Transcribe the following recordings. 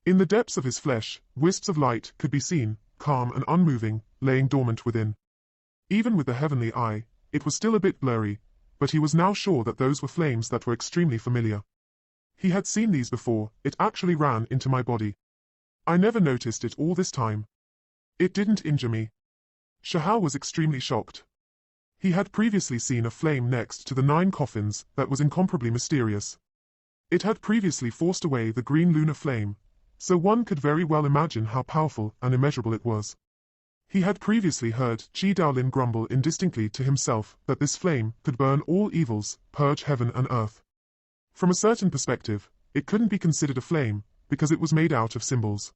In the depths of his flesh, wisps of light could be seen, calm and unmoving, laying dormant within. Even with the heavenly eye, it was still a bit blurry, but he was now sure that those were flames that were extremely familiar. He had seen these before, it actually ran into my body. I never noticed it all this time. It didn't injure me. Shahal was extremely shocked. He had previously seen a flame next to the 9 coffins that was incomparably mysterious. It had previously forced away the green lunar flame, so one could very well imagine how powerful and immeasurable it was. He had previously heard Qi Daolin grumble indistinctly to himself that this flame could burn all evils, purge heaven and earth. From a certain perspective, it couldn't be considered a flame, because it was made out of symbols.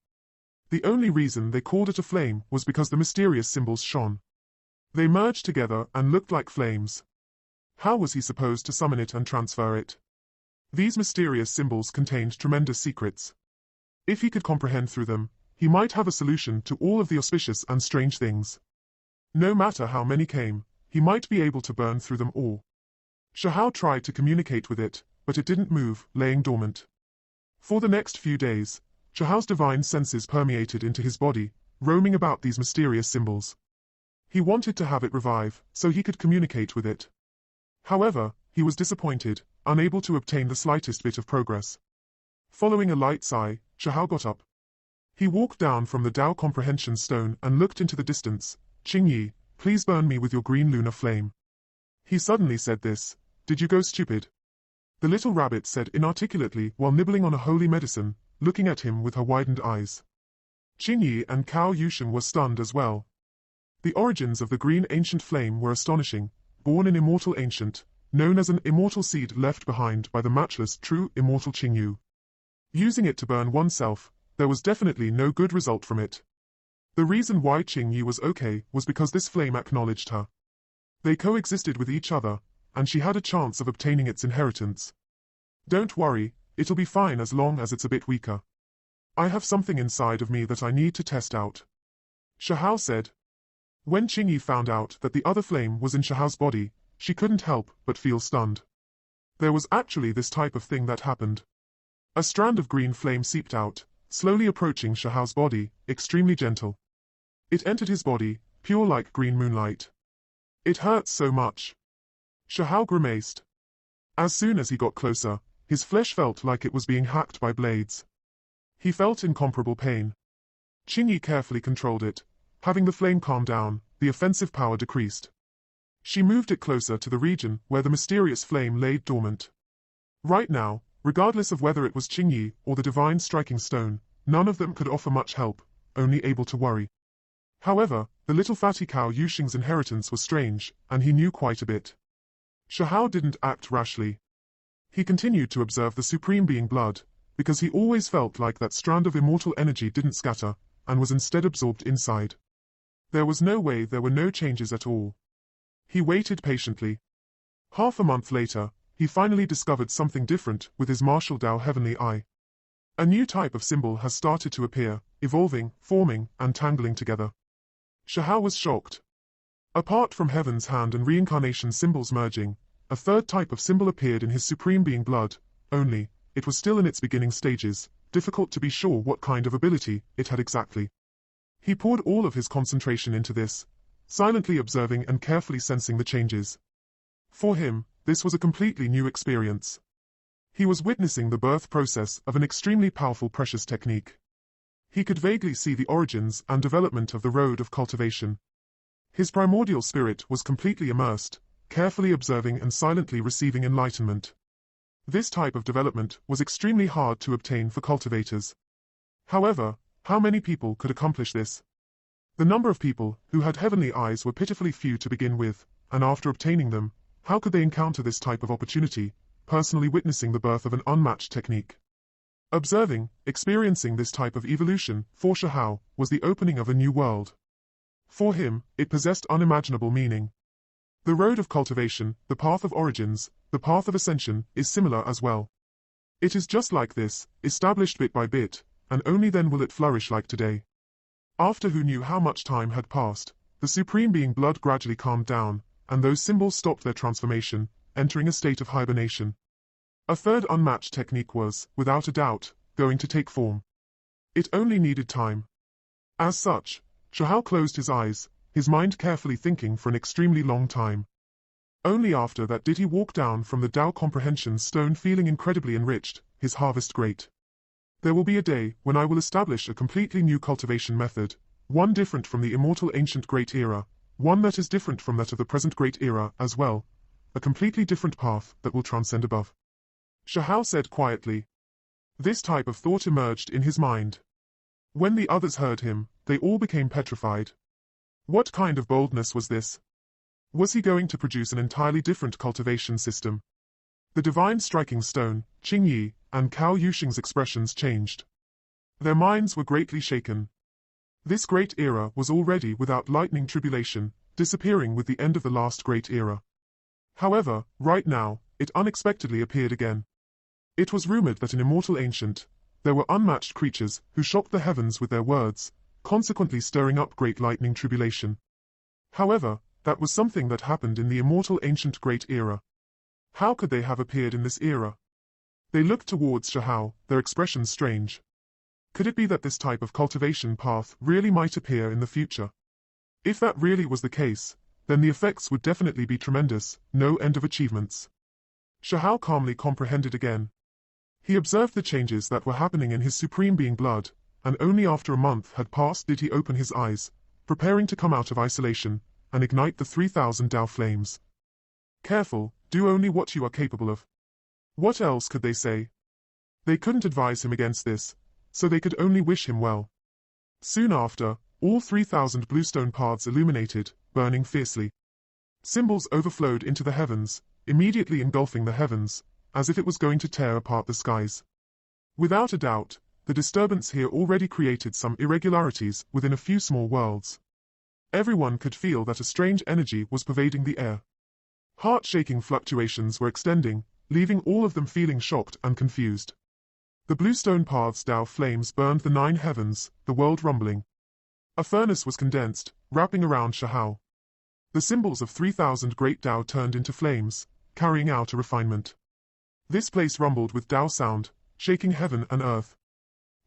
The only reason they called it a flame was because the mysterious symbols shone. They merged together and looked like flames. How was he supposed to summon it and transfer it? These mysterious symbols contained tremendous secrets. If he could comprehend through them, he might have a solution to all of the auspicious and strange things. No matter how many came, he might be able to burn through them all. Shahal tried to communicate with it, but it didn't move, laying dormant. For the next few days, Shahal's divine senses permeated into his body, roaming about these mysterious symbols. He wanted to have it revive, so he could communicate with it. However, he was disappointed, unable to obtain the slightest bit of progress. Following a light sigh, Shahal got up. He walked down from the Tao Comprehension Stone and looked into the distance. Qingyi, please burn me with your green lunar flame. He suddenly said this. Did you go stupid? The little rabbit said inarticulately while nibbling on a holy medicine, looking at him with her widened eyes. Qingyi and Cao Yushan were stunned as well. The origins of the green ancient flame were astonishing, born an immortal ancient, known as an immortal seed left behind by the matchless true immortal Qingyu. Using it to burn oneself, there was definitely no good result from it. The reason why Qingyu was okay was because this flame acknowledged her. They coexisted with each other, and she had a chance of obtaining its inheritance. Don't worry, it'll be fine as long as it's a bit weaker. I have something inside of me that I need to test out. Shahal said. When Qingyi found out that the other flame was in Shahal's body, she couldn't help but feel stunned. There was actually this type of thing that happened. A strand of green flame seeped out, slowly approaching Shahal's body, extremely gentle. It entered his body, pure like green moonlight. It hurts so much. Shahal grimaced. As soon as he got closer, his flesh felt like it was being hacked by blades. He felt incomparable pain. Qingyi carefully controlled it. Having the flame calm down, the offensive power decreased. She moved it closer to the region where the mysterious flame lay dormant. Right now, regardless of whether it was Qingyi or the divine striking stone, none of them could offer much help, only able to worry. However, the little fatty cow Yuxing's inheritance was strange, and he knew quite a bit. Shahal didn't act rashly. He continued to observe the Supreme Being blood, because he always felt like that strand of immortal energy didn't scatter, and was instead absorbed inside. There was no way there were no changes at all. He waited patiently. Half a month later, he finally discovered something different with his martial Tao heavenly eye. A new type of symbol has started to appear, evolving, forming, and tangling together. Shahal was shocked. Apart from heaven's hand and reincarnation symbols merging, a third type of symbol appeared in his Supreme Being blood, only, it was still in its beginning stages, difficult to be sure what kind of ability it had exactly. He poured all of his concentration into this, silently observing and carefully sensing the changes. For him, this was a completely new experience. He was witnessing the birth process of an extremely powerful precious technique. He could vaguely see the origins and development of the road of cultivation. His primordial spirit was completely immersed, carefully observing and silently receiving enlightenment. This type of development was extremely hard to obtain for cultivators. However, how many people could accomplish this? The number of people who had heavenly eyes were pitifully few to begin with, and after obtaining them, how could they encounter this type of opportunity, personally witnessing the birth of an unmatched technique? Observing, experiencing this type of evolution, for Shahal, was the opening of a new world. For him, it possessed unimaginable meaning. The road of cultivation, the path of origins, the path of ascension, is similar as well. It is just like this, established bit by bit, and only then will it flourish like today. After who knew how much time had passed, the Supreme Being blood gradually calmed down, and those symbols stopped their transformation, entering a state of hibernation. A third unmatched technique was, without a doubt, going to take form. It only needed time. As such, Shahal closed his eyes, his mind carefully thinking for an extremely long time. Only after that did he walk down from the Tao Comprehension Stone feeling incredibly enriched, his harvest great. There will be a day when I will establish a completely new cultivation method, one different from the immortal ancient Great Era, one that is different from that of the present Great Era as well, a completely different path that will transcend above. Shahal said quietly. This type of thought emerged in his mind. When the others heard him, they all became petrified. What kind of boldness was this? Was he going to produce an entirely different cultivation system? The divine striking stone, Qingyi, and Cao Yuxing's expressions changed. Their minds were greatly shaken. This great era was already without lightning tribulation, disappearing with the end of the last great era. However, right now, it unexpectedly appeared again. It was rumored that in immortal ancient, there were unmatched creatures who shocked the heavens with their words, consequently stirring up great lightning tribulation. However, that was something that happened in the immortal ancient great era. How could they have appeared in this era? They looked towards Shahal, their expressions strange. Could it be that this type of cultivation path really might appear in the future? If that really was the case, then the effects would definitely be tremendous, no end of achievements. Shahal calmly comprehended again. He observed the changes that were happening in his supreme being blood, and only after a month had passed did he open his eyes, preparing to come out of isolation, and ignite the 3,000 Tao flames. Careful, do only what you are capable of. What else could they say? They couldn't advise him against this, so they could only wish him well. Soon after, all 3,000 bluestone paths illuminated, burning fiercely. Symbols overflowed into the heavens, immediately engulfing the heavens, as if it was going to tear apart the skies. Without a doubt, the disturbance here already created some irregularities within a few small worlds. Everyone could feel that a strange energy was pervading the air. Heart-shaking fluctuations were extending, leaving all of them feeling shocked and confused. The bluestone path's Tao flames burned the 9 heavens, the world rumbling. A furnace was condensed, wrapping around Shahal. The symbols of 3,000 great Tao turned into flames, carrying out a refinement. This place rumbled with Tao sound, shaking heaven and earth.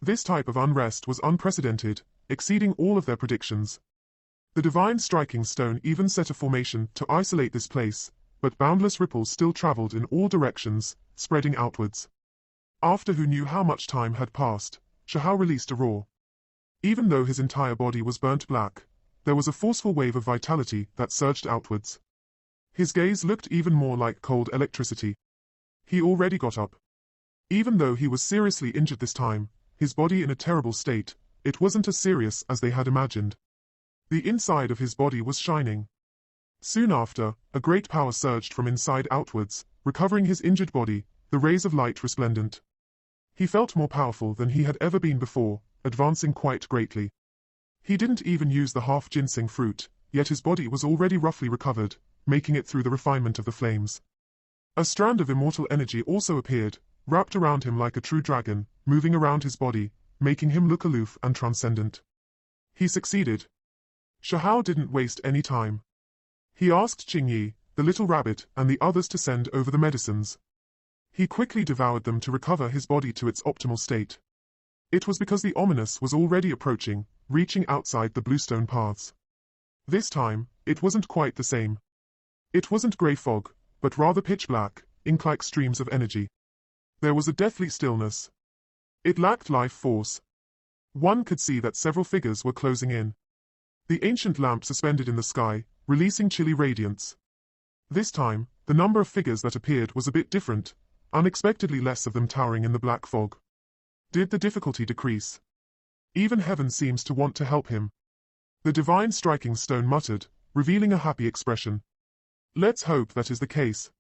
This type of unrest was unprecedented, exceeding all of their predictions. The divine striking stone even set a formation to isolate this place, but boundless ripples still traveled in all directions, spreading outwards. After who knew how much time had passed, Shahal released a roar. Even though his entire body was burnt black, there was a forceful wave of vitality that surged outwards. His gaze looked even more like cold electricity. He already got up. Even though he was seriously injured this time, his body in a terrible state, it wasn't as serious as they had imagined. The inside of his body was shining. Soon after, a great power surged from inside outwards, recovering his injured body, the rays of light resplendent. He felt more powerful than he had ever been before, advancing quite greatly. He didn't even use the half ginseng fruit, yet his body was already roughly recovered, making it through the refinement of the flames. A strand of immortal energy also appeared, wrapped around him like a true dragon, moving around his body, making him look aloof and transcendent. He succeeded. Shahal didn't waste any time. He asked Qingyi, the little rabbit, and the others to send over the medicines. He quickly devoured them to recover his body to its optimal state. It was because the ominous was already approaching, reaching outside the bluestone paths. This time, it wasn't quite the same. It wasn't grey fog, but rather pitch black, ink-like streams of energy. There was a deathly stillness. It lacked life force. One could see that several figures were closing in. The ancient lamp suspended in the sky, releasing chilly radiance. This time, the number of figures that appeared was a bit different, unexpectedly less of them towering in the black fog. Did the difficulty decrease? Even heaven seems to want to help him. The divine striking stone muttered, revealing a happy expression. Let's hope that is the case.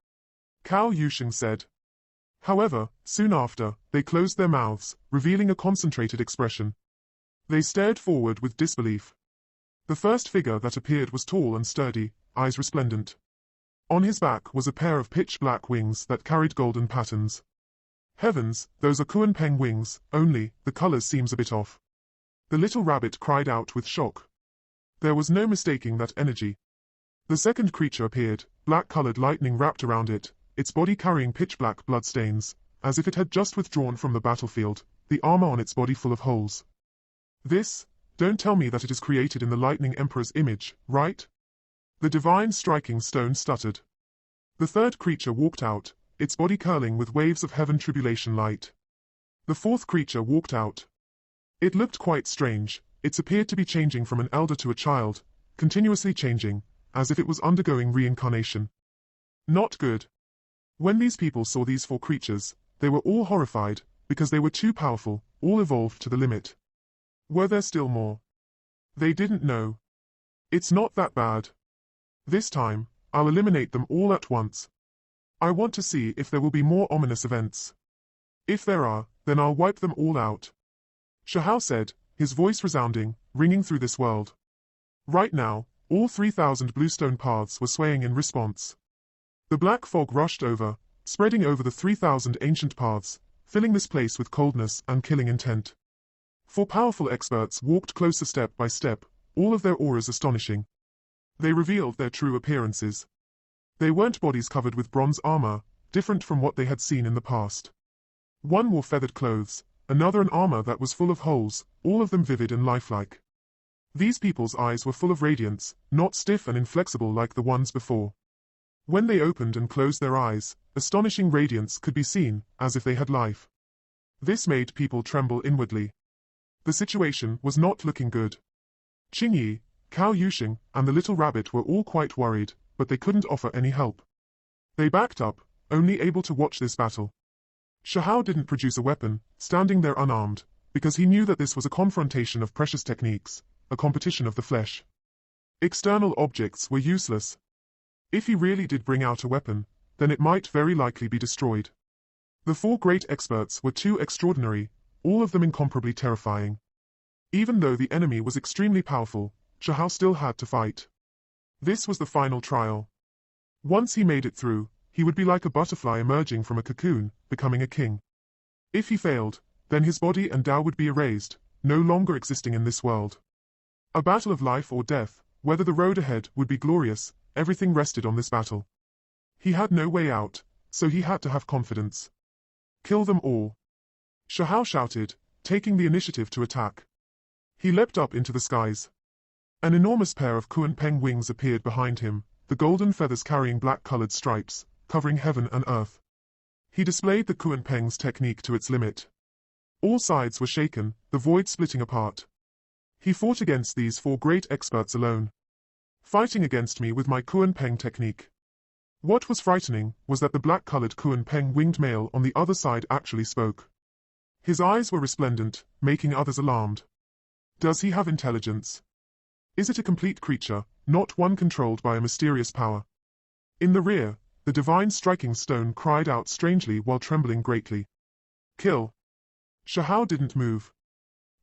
Cao Yuxing said. However, soon after, they closed their mouths, revealing a concentrated expression. They stared forward with disbelief. The first figure that appeared was tall and sturdy, eyes resplendent. On his back was a pair of pitch-black wings that carried golden patterns. Heavens, those are Kuan-Peng wings, only, the colors seems a bit off. The little rabbit cried out with shock. There was no mistaking that energy. The second creature appeared, black-colored lightning wrapped around it, its body carrying pitch-black bloodstains, as if it had just withdrawn from the battlefield, the armor on its body full of holes. This, don't tell me that it is created in the Lightning Emperor's image, right? The divine striking stone stuttered. The third creature walked out, its body curling with waves of heaven tribulation light. The fourth creature walked out. It looked quite strange, it appeared to be changing from an elder to a child, continuously changing, as if it was undergoing reincarnation. Not good. When these people saw these four creatures, they were all horrified, because they were too powerful, all evolved to the limit. Were there still more? They didn't know. It's not that bad. This time, I'll eliminate them all at once. I want to see if there will be more ominous events. If there are, then I'll wipe them all out. Shahao said, his voice resounding, ringing through this world. Right now, all 3,000 bluestone paths were swaying in response. The black fog rushed over, spreading over the 3,000 ancient paths, filling this place with coldness and killing intent. Four powerful experts walked closer step by step, all of their auras astonishing. They revealed their true appearances. They weren't bodies covered with bronze armor, different from what they had seen in the past. One wore feathered clothes, another an armor that was full of holes, all of them vivid and lifelike. These people's eyes were full of radiance, not stiff and inflexible like the ones before. When they opened and closed their eyes, astonishing radiance could be seen, as if they had life. This made people tremble inwardly. The situation was not looking good. Qingyi, Cao Yusheng, and the little rabbit were all quite worried, but they couldn't offer any help. They backed up, only able to watch this battle. Shahao didn't produce a weapon, standing there unarmed, because he knew that this was a confrontation of precious techniques, a competition of the flesh. External objects were useless. If he really did bring out a weapon, then it might very likely be destroyed. The four great experts were too extraordinary, all of them incomparably terrifying. Even though the enemy was extremely powerful, Shahao still had to fight. This was the final trial. Once he made it through, he would be like a butterfly emerging from a cocoon, becoming a king. If he failed, then his body and Tao would be erased, no longer existing in this world. A battle of life or death, whether the road ahead would be glorious, everything rested on this battle. He had no way out, so he had to have confidence. Kill them all. Shahao shouted, taking the initiative to attack. He leapt up into the skies. An enormous pair of Kuan-Peng wings appeared behind him, the golden feathers carrying black-colored stripes, covering heaven and earth. He displayed the Kuan-Peng's technique to its limit. All sides were shaken, the void splitting apart. He fought against these four great experts alone. Fighting against me with my Kuan-Peng technique. What was frightening was that the black-colored Kuan-Peng winged male on the other side actually spoke. His eyes were resplendent, making others alarmed. Does he have intelligence? Is it a complete creature, not one controlled by a mysterious power? In the rear, the divine striking stone cried out strangely while trembling greatly. Kill. Shahao didn't move.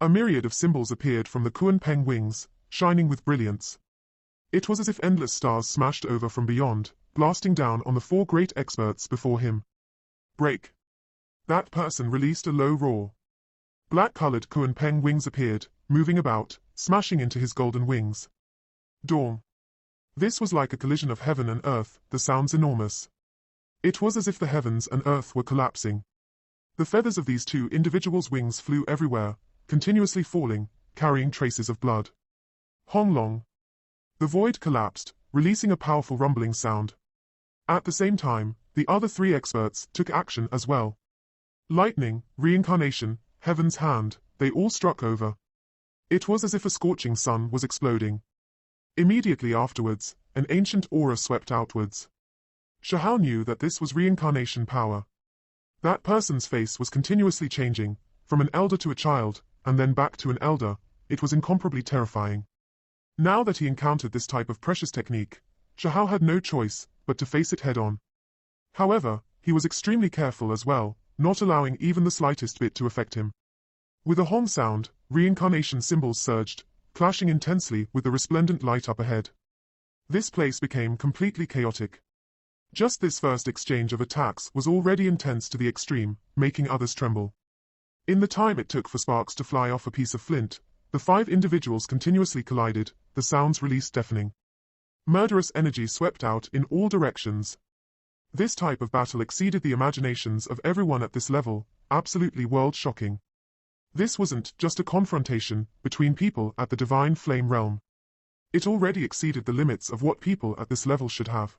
A myriad of symbols appeared from the Kuan-Peng wings, shining with brilliance. It was as if endless stars smashed over from beyond, blasting down on the four great experts before him. Break. That person released a low roar. Black-colored Kuan-Peng wings appeared, moving about, smashing into his golden wings. Dawn. This was like a collision of heaven and earth, the sounds enormous. It was as if the heavens and earth were collapsing. The feathers of these two individuals' wings flew everywhere, continuously falling, carrying traces of blood. Hong Long. The void collapsed, releasing a powerful rumbling sound. At the same time, the other three experts took action as well. Lightning, reincarnation, heaven's hand, they all struck over. It was as if a scorching sun was exploding. Immediately afterwards, an ancient aura swept outwards. Shahao knew that this was reincarnation power. That person's face was continuously changing, from an elder to a child, and then back to an elder. It was incomparably terrifying. Now that he encountered this type of precious technique, Shahao had no choice but to face it head-on. However, he was extremely careful as well, not allowing even the slightest bit to affect him. With a hong sound, reincarnation symbols surged, clashing intensely with the resplendent light up ahead. This place became completely chaotic. Just this first exchange of attacks was already intense to the extreme, making others tremble. In the time it took for sparks to fly off a piece of flint, the five individuals continuously collided, the sounds released deafening. Murderous energy swept out in all directions. This type of battle exceeded the imaginations of everyone at this level, absolutely world-shocking. This wasn't just a confrontation between people at the divine flame realm. It already exceeded the limits of what people at this level should have.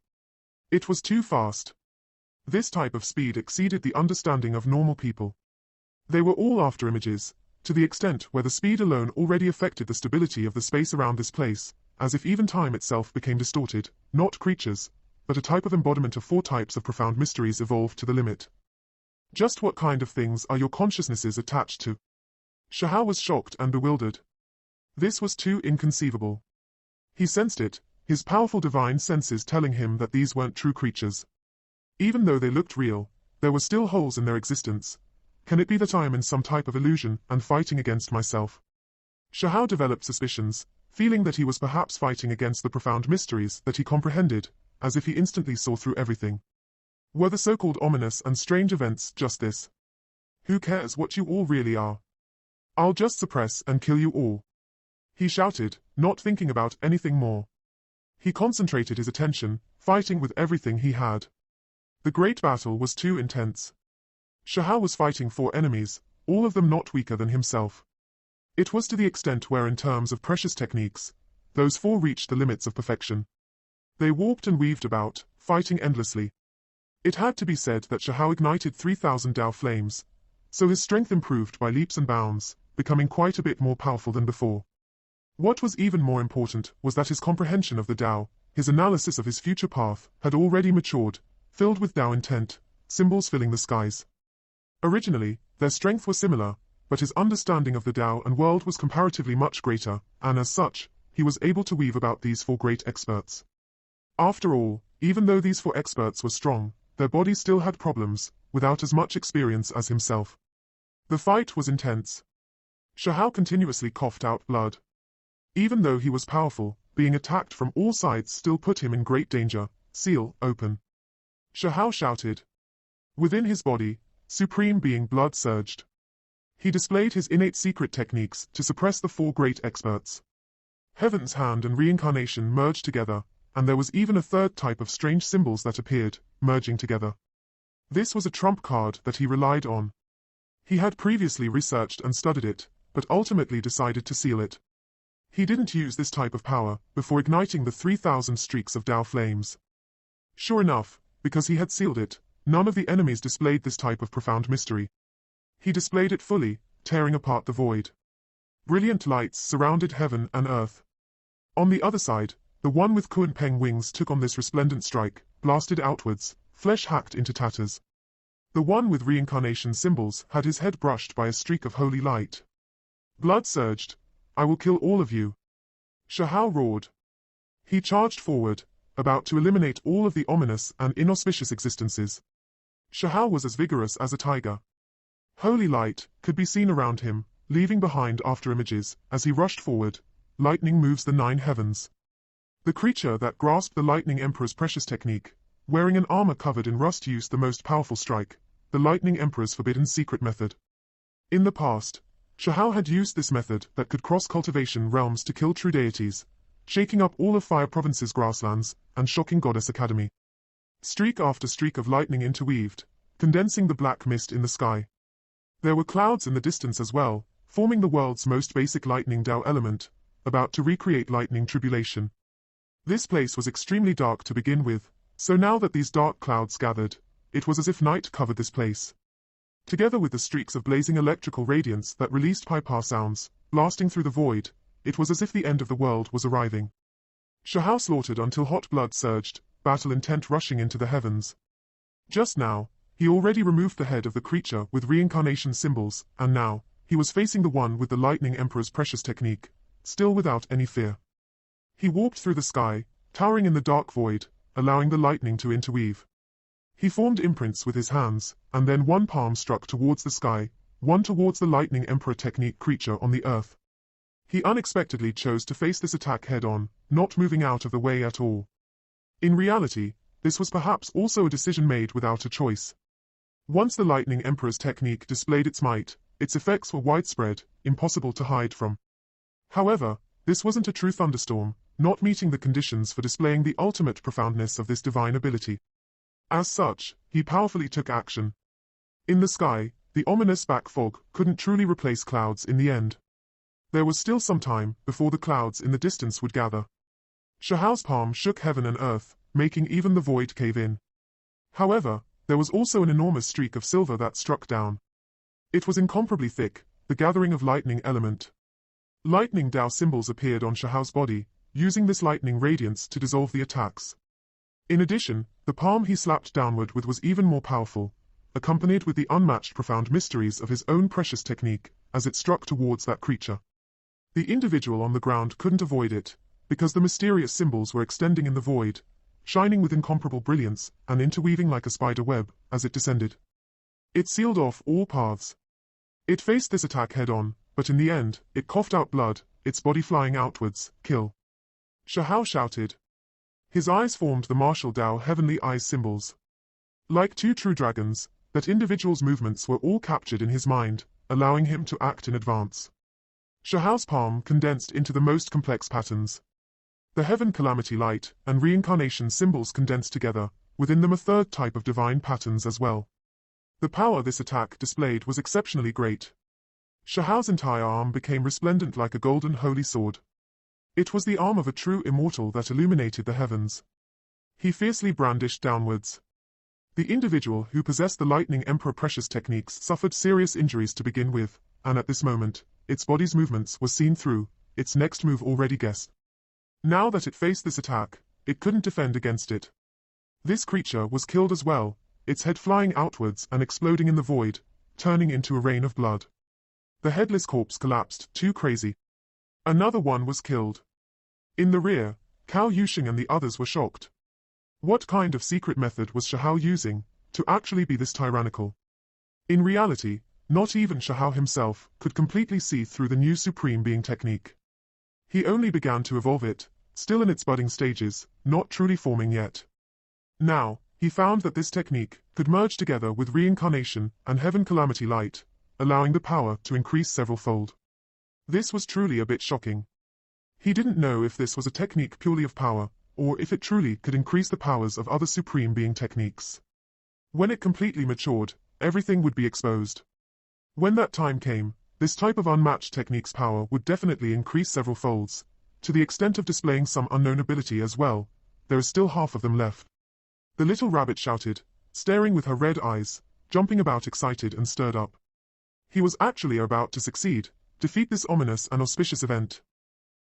It was too fast. This type of speed exceeded the understanding of normal people. They were all after images, to the extent where the speed alone already affected the stability of the space around this place, as if even time itself became distorted, not creatures, but a type of embodiment of 4 types of profound mysteries evolved to the limit. Just what kind of things are your consciousnesses attached to? Shahao was shocked and bewildered. This was too inconceivable. He sensed it, his powerful divine senses telling him that these weren't true creatures. Even though they looked real, there were still holes in their existence. Can it be that I am in some type of illusion and fighting against myself? Shahao developed suspicions, feeling that he was perhaps fighting against the profound mysteries that he comprehended, as if he instantly saw through everything. Were the so-called ominous and strange events just this? Who cares what you all really are? I'll just suppress and kill you all. He shouted, not thinking about anything more. He concentrated his attention, fighting with everything he had. The great battle was too intense. Shahao was fighting 4 enemies, all of them not weaker than himself. It was to the extent where in terms of precious techniques, those 4 reached the limits of perfection. They warped and weaved about, fighting endlessly. It had to be said that Shahao ignited 3,000 Tao flames, so his strength improved by leaps and bounds, becoming quite a bit more powerful than before. What was even more important was that his comprehension of the Tao, his analysis of his future path, had already matured, filled with Tao intent, symbols filling the skies. Originally, their strength was similar, but his understanding of the Tao and world was comparatively much greater, and as such, he was able to weave about these 4 great experts. After all, even though these 4 experts were strong, their bodies still had problems, without as much experience as himself. The fight was intense. Shahao continuously coughed out blood. Even though he was powerful, being attacked from all sides still put him in great danger. Seal, open. Shahao shouted. Within his body, supreme being blood surged. He displayed his innate secret techniques to suppress the 4 great experts. Heaven's hand and reincarnation merged together, and there was even a 3rd type of strange symbols that appeared, merging together. This was a trump card that he relied on. He had previously researched and studied it, but ultimately decided to seal it. He didn't use this type of power before igniting the 3,000 streaks of Tao flames. Sure enough, because he had sealed it, none of the enemies displayed this type of profound mystery. He displayed it fully, tearing apart the void. Brilliant lights surrounded heaven and earth. On the other side, the one with Kuan Peng wings took on this resplendent strike, blasted outwards, flesh hacked into tatters. The one with reincarnation symbols had his head brushed by a streak of holy light. Blood surged. I will kill all of you. Shahao roared. He charged forward, about to eliminate all of the ominous and inauspicious existences. Shahao was as vigorous as a tiger. Holy light could be seen around him, leaving behind after images, as he rushed forward. Lightning moves the 9 heavens. The creature that grasped the Lightning Emperor's precious technique, wearing an armor covered in rust, used the most powerful strike, the Lightning Emperor's forbidden secret method. In the past, Shahao had used this method that could cross cultivation realms to kill true deities, shaking up all of Fire Province's grasslands, and shocking Goddess Academy. Streak after streak of lightning interweaved, condensing the black mist in the sky. There were clouds in the distance as well, forming the world's most basic lightning Tao element, about to recreate lightning tribulation. This place was extremely dark to begin with, so now that these dark clouds gathered, it was as if night covered this place. Together with the streaks of blazing electrical radiance that released pipar sounds, blasting through the void, it was as if the end of the world was arriving. Shahao slaughtered until hot blood surged, battle intent rushing into the heavens. Just now, he already removed the head of the creature with reincarnation symbols, and now, he was facing the one with the Lightning Emperor's precious technique, still without any fear. He warped through the sky, towering in the dark void, allowing the lightning to interweave. He formed imprints with his hands, and then one palm struck towards the sky, one towards the Lightning Emperor technique creature on the earth. He unexpectedly chose to face this attack head-on, not moving out of the way at all. In reality, this was perhaps also a decision made without a choice. Once the Lightning Emperor's technique displayed its might, its effects were widespread, impossible to hide from. However, this wasn't a true thunderstorm, not meeting the conditions for displaying the ultimate profoundness of this divine ability. As such, he powerfully took action. In the sky, the ominous back fog couldn't truly replace clouds in the end. There was still some time before the clouds in the distance would gather. Shahao's palm shook heaven and earth, making even the void cave in. However, there was also an enormous streak of silver that struck down. It was incomparably thick, the gathering of lightning element. Lightning Dao symbols appeared on Shahao's body, using this lightning radiance to dissolve the attacks. In addition, the palm he slapped downward with was even more powerful, accompanied with the unmatched profound mysteries of his own precious technique, as it struck towards that creature. The individual on the ground couldn't avoid it, because the mysterious symbols were extending in the void, shining with incomparable brilliance and interweaving like a spider web as it descended. It sealed off all paths. It faced this attack head-on, but in the end, it coughed out blood, its body flying outwards, kill. Shahao shouted. His eyes formed the martial Dao heavenly eyes symbols. Like two true dragons, that individual's movements were all captured in his mind, allowing him to act in advance. Shahao's palm condensed into the most complex patterns. The heaven calamity light and reincarnation symbols condensed together, within them a third type of divine patterns as well. The power this attack displayed was exceptionally great. Shahao's entire arm became resplendent like a golden holy sword. It was the arm of a true immortal that illuminated the heavens. He fiercely brandished downwards. The individual who possessed the Lightning Emperor precious techniques suffered serious injuries to begin with, and at this moment, its body's movements were seen through, its next move already guessed. Now that it faced this attack, it couldn't defend against it. This creature was killed as well, its head flying outwards and exploding in the void, turning into a rain of blood. The headless corpse collapsed, too crazy. Another one was killed. In the rear, Cao Yusheng and the others were shocked. What kind of secret method was Shahao using to actually be this tyrannical? In reality, not even Shahao himself could completely see through the new Supreme Being technique. He only began to evolve it, still in its budding stages, not truly forming yet. Now, he found that this technique could merge together with reincarnation and heaven calamity light, allowing the power to increase several-fold. This was truly a bit shocking. He didn't know if this was a technique purely of power, or if it truly could increase the powers of other Supreme Being techniques. When it completely matured, everything would be exposed. When that time came, this type of unmatched technique's power would definitely increase several folds, to the extent of displaying some unknown ability as well. There is still half of them left. The little rabbit shouted, staring with her red eyes, jumping about excited and stirred up. He was actually about to succeed, defeat this ominous and auspicious event.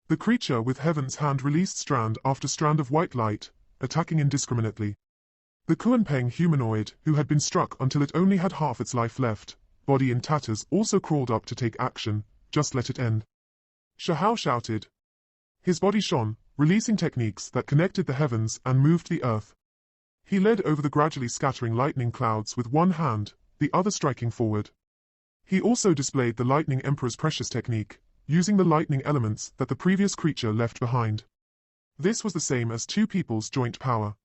The creature with heaven's hand released strand after strand of white light, attacking indiscriminately. The Kuanpeng humanoid, who had been struck until it only had half its life left, body in tatters, also crawled up to take action. Just let it end. Shahao shouted. His body shone, releasing techniques that connected the heavens and moved the earth. He led over the gradually scattering lightning clouds with one hand, the other striking forward. He also displayed the Lightning Emperor's precious technique, using the lightning elements that the previous creature left behind. This was the same as two people's joint power.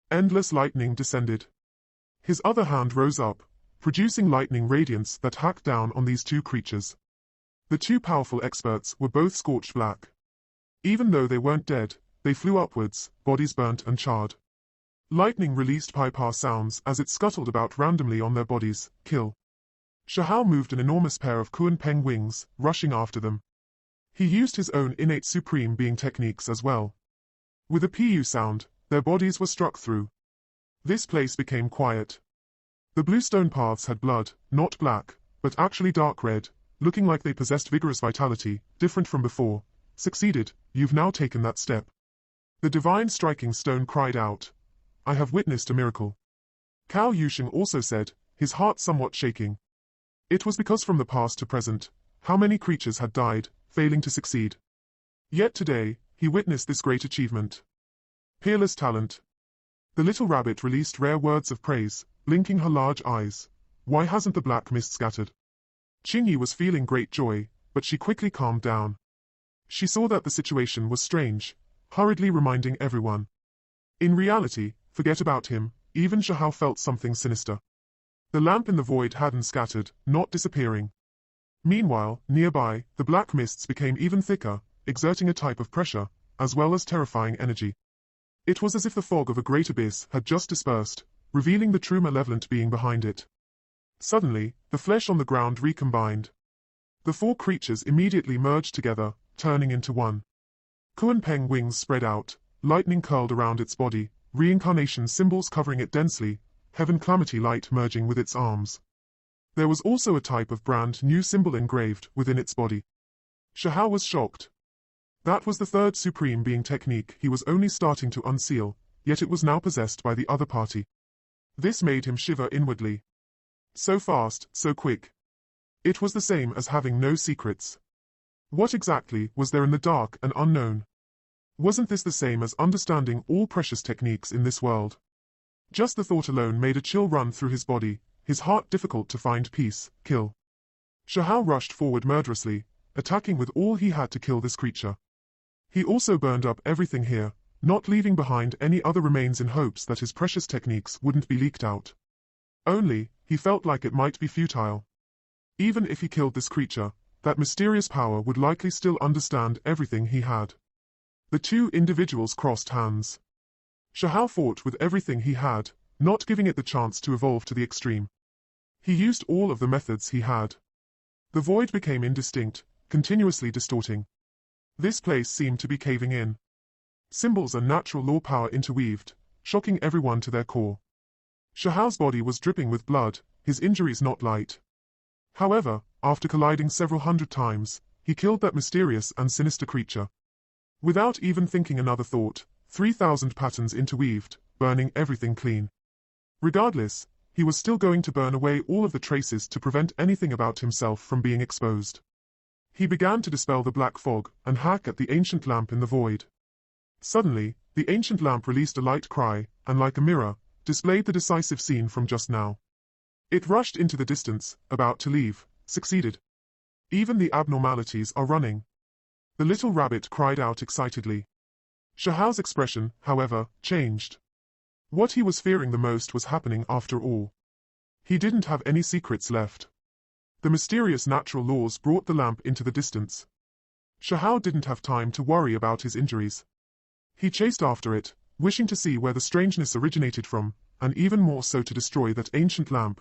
Endless lightning descended. His other hand rose up, producing lightning radiance that hacked down on these two creatures. The two powerful experts were both scorched black. Even though they weren't dead, they flew upwards, bodies burnt and charred. Lightning released pie-par sounds as it scuttled about randomly on their bodies, kill. Shahao moved an enormous pair of Kuanpeng wings, rushing after them. He used his own innate Supreme Being techniques as well. With a pu sound, their bodies were struck through. This place became quiet. The bluestone paths had blood, not black, but actually dark red, looking like they possessed vigorous vitality, different from before. Succeeded, you've now taken that step. The divine striking stone cried out. I have witnessed a miracle. Cao Yusheng also said, his heart somewhat shaking. It was because from the past to present, how many creatures had died, failing to succeed. Yet today, he witnessed this great achievement. Peerless talent. The little rabbit released rare words of praise, blinking her large eyes. Why hasn't the black mist scattered? Qingyi was feeling great joy, but she quickly calmed down. She saw that the situation was strange, hurriedly reminding everyone. In reality, forget about him, even Shahao felt something sinister. The lamp in the void hadn't scattered, not disappearing. Meanwhile, nearby, the black mists became even thicker, exerting a type of pressure, as well as terrifying energy. It was as if the fog of a great abyss had just dispersed, revealing the true malevolent being behind it. Suddenly, the flesh on the ground recombined. The four creatures immediately merged together, turning into one. Kuan-Peng wings spread out, lightning curled around its body, reincarnation symbols covering it densely, heaven calamity light merging with its arms. There was also a type of brand new symbol engraved within its body. Shahao was shocked. That was the third supreme being technique he was only starting to unseal, yet it was now possessed by the other party. This made him shiver inwardly. So fast, so quick. It was the same as having no secrets. What exactly was there in the dark and unknown? Wasn't this the same as understanding all precious techniques in this world? Just the thought alone made a chill run through his body, his heart difficult to find peace, kill. Shahao rushed forward murderously, attacking with all he had to kill this creature. He also burned up everything here, not leaving behind any other remains in hopes that his precious techniques wouldn't be leaked out. Only, he felt like it might be futile. Even if he killed this creature, that mysterious power would likely still understand everything he had. The two individuals crossed hands. Shahao fought with everything he had, not giving it the chance to evolve to the extreme. He used all of the methods he had. The void became indistinct, continuously distorting. This place seemed to be caving in. Symbols and natural law power interweaved, shocking everyone to their core. Shahao's body was dripping with blood, his injuries not light. However, after colliding several hundred times, he killed that mysterious and sinister creature. Without even thinking another thought, 3,000 patterns interweaved, burning everything clean. Regardless, he was still going to burn away all of the traces to prevent anything about himself from being exposed. He began to dispel the black fog and hack at the ancient lamp in the void. Suddenly, the ancient lamp released a light cry, and like a mirror, displayed the decisive scene from just now. It rushed into the distance, about to leave, succeeded. Even the abnormalities are running. The little rabbit cried out excitedly. Shahao's expression, however, changed. What he was fearing the most was happening after all. He didn't have any secrets left. The mysterious natural laws brought the lamp into the distance. Shahao didn't have time to worry about his injuries. He chased after it, wishing to see where the strangeness originated from, and even more so to destroy that ancient lamp.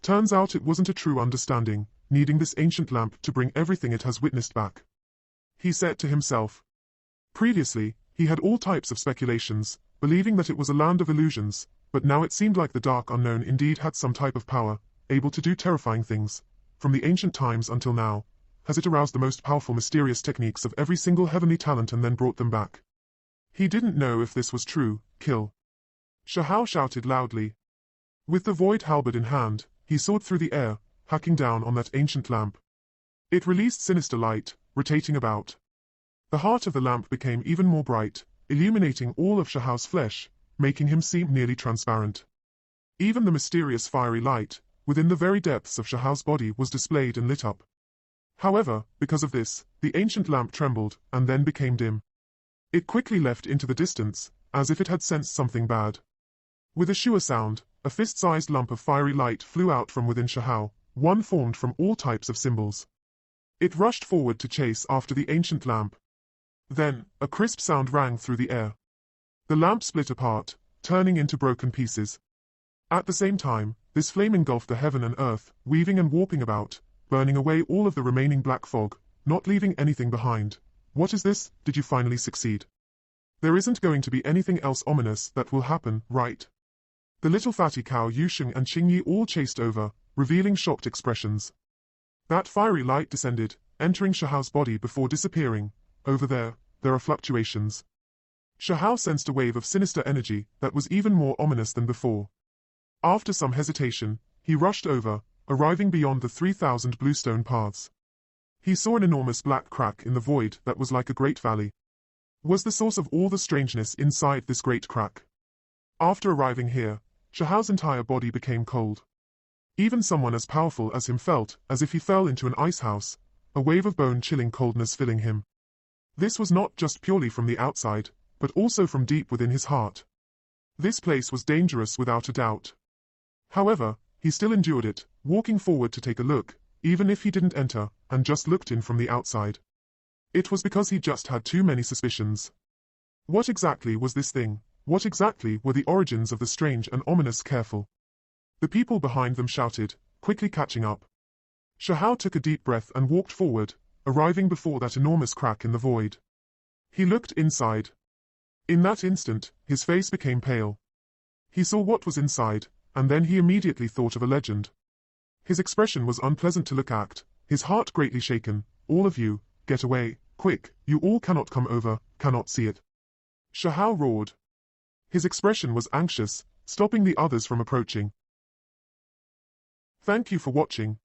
Turns out it wasn't a true understanding, needing this ancient lamp to bring everything it has witnessed back. He said to himself. Previously, he had all types of speculations, believing that it was a land of illusions, but now it seemed like the dark unknown indeed had some type of power, able to do terrifying things. From the ancient times until now, has it aroused the most powerful mysterious techniques of every single heavenly talent and then brought them back. He didn't know if this was true, kill. Shahao shouted loudly. With the void halberd in hand, he soared through the air, hacking down on that ancient lamp. It released sinister light, rotating about. The heart of the lamp became even more bright, illuminating all of Shahao's flesh, making him seem nearly transparent. Even the mysterious fiery light, within the very depths of Shahao's body was displayed and lit up. However, because of this, the ancient lamp trembled, and then became dim. It quickly left into the distance, as if it had sensed something bad. With a shua sound, a fist-sized lump of fiery light flew out from within Shahao, one formed from all types of symbols. It rushed forward to chase after the ancient lamp. Then, a crisp sound rang through the air. The lamp split apart, turning into broken pieces. At the same time, this flame engulfed the heaven and earth, weaving and warping about, burning away all of the remaining black fog, not leaving anything behind. What is this? Did you finally succeed? There isn't going to be anything else ominous that will happen, right? The little fatty cow Yusheng and Qingyi all chased over, revealing shocked expressions. That fiery light descended, entering Shahao's body before disappearing. Over there are fluctuations. Shahao sensed a wave of sinister energy that was even more ominous than before. After some hesitation, he rushed over, arriving beyond the 3,000 bluestone paths. He saw an enormous black crack in the void that was like a great valley. Was the source of all the strangeness inside this great crack? After arriving here, Shahao's entire body became cold. Even someone as powerful as him felt as if he fell into an ice house, a wave of bone-chilling coldness filling him. This was not just purely from the outside, but also from deep within his heart. This place was dangerous without a doubt. However, he still endured it, walking forward to take a look, even if he didn't enter, and just looked in from the outside. It was because he just had too many suspicions. What exactly was this thing? What exactly were the origins of the strange and ominous careful? The people behind them shouted, quickly catching up. Shahao took a deep breath and walked forward, arriving before that enormous crack in the void. He looked inside. In that instant, his face became pale. He saw what was inside, and then he immediately thought of a legend. His expression was unpleasant to look at, his heart greatly shaken. All of you, get away, quick, you all cannot come over, cannot see it. Shahao roared. His expression was anxious, stopping the others from approaching. Thank you for watching.